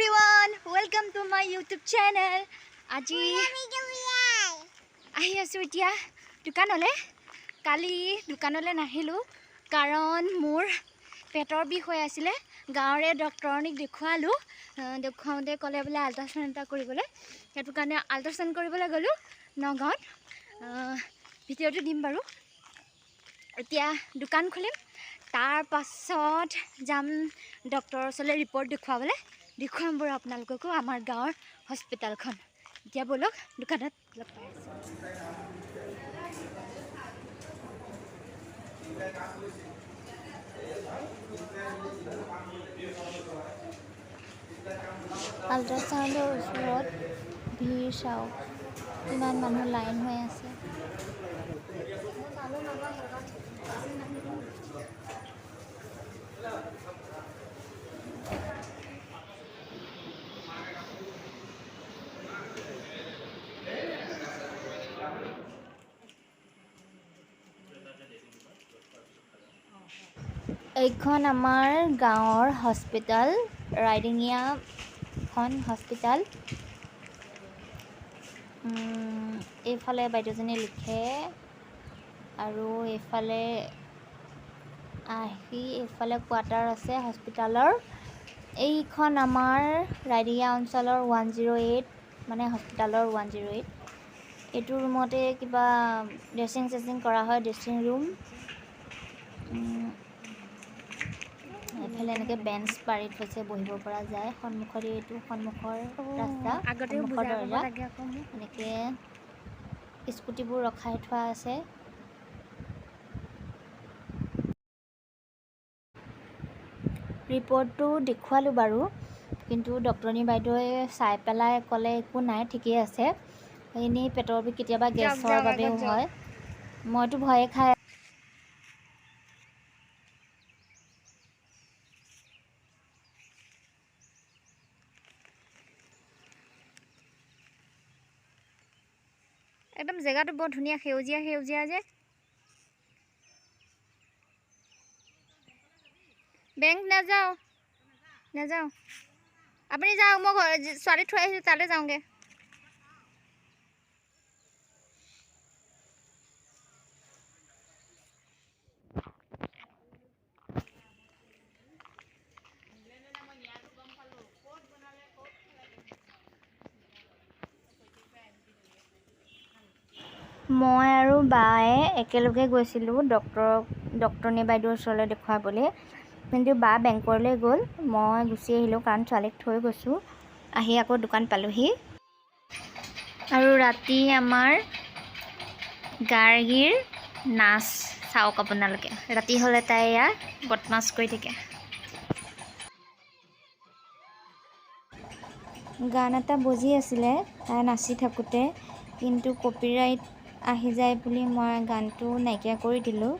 everyone, welcome to my YouTube channel. আজি আহি আছো এতিয়া দোকানলে। কালি দোকানলে নাহিলো কাৰণ মোৰ পেটৰ বিষ হৈ আছিল। গাঁৱৰে ডক্টৰনিক দেখুৱালো। দেখুৱাওঁতে ক'লে বোলে আল্ট্ৰাসাউণ্ড এটা কৰিবলৈ। সেইটো কাৰণে আল্ট্ৰাসাউণ্ড কৰিবলৈ গ'লো নগাঁৱত। ভিডিঅ'টো দিম বাৰু। এতিয়া দোকান খুলিম, তাৰ পাছত যাম ডক্টৰৰ ওচৰলৈ ৰিপৰ্ট দেখুৱাবলৈ। দেখুৱাম বাৰু আপোনালোককো আমাৰ গাঁৱৰ হস্পিটেলখন। এতিয়া বলক দোকানত লগ পাই আছোঁ। আল্ট্ৰাসাউণ্ডৰ ওচৰত ভিৰ চাওক, কিমান মানুহ লাইন হৈ আছে। এইখন আমাৰ গাঁৱৰ হস্পিটেল, ৰাইডিঙীয়াখন হস্পিটেল। এইফালে বাইদেউজনী লিখে আৰু এইফালে এইফালে কোৱাৰ্টাৰ আছে হস্পিটেলৰ। এইখন আমাৰ ৰাইডিঙীয়া অঞ্চলৰ 108, মানে হস্পিটেলৰ 108। এইটো ৰুমতে কিবা ড্ৰেছিং কৰা হয়, ড্ৰেছিং ৰুম। এইফালে এনেকৈ বেঞ্চ পাৰি থৈছে, বহিব পৰা যায়। সন্মুখত এইটো সন্মুখৰ ৰাস্তা, সন্মুখৰ দৰ্জা। এনেকৈ স্কুটিবোৰ ৰখাই থোৱা আছে। ৰিপৰ্টটো দেখুৱালোঁ বাৰু, কিন্তু ডক্টৰনী বাইদেৱে চাই পেলাই ক'লে একো নাই, ঠিকেই আছে। এনেই পেটৰ বিষ কেতিয়াবা গেছৰ বাবেও হয়। মইতো ভয়ে খাই একদম জেগাটো বৰ ধুনীয়া, সেউজীয়া সেউজীয়া যে। বেংক নাযাওঁ আপুনি যাওক, মই ছোৱালী থৈ আহিছোঁ, তালৈ যাওঁগৈ। মই আৰু বায়ে একেলগে গৈছিলোঁ ডক্টৰনী বাইদেউৰ ওচৰলৈ দেখুৱাবলৈ, কিন্তু বা বেংকলৈ গ'ল। মই গুচি আহিলোঁ কাৰণ ছোৱালীক থৈ গৈছোঁ। আহি আকৌ দোকান পালোহি। আৰু ৰাতি আমাৰ গাৰ্গীৰ নাচ চাওক আপোনালোকে। ৰাতি হ'লে তাই এয়া বদমাছ কৰি থাকে। গান এটা বজি আছিলে তাই নাচি থাকোঁতে, কিন্তু কপিৰাইট আহি যায় বুলি মই গানটো নাইকিয়া কৰি দিলোঁ।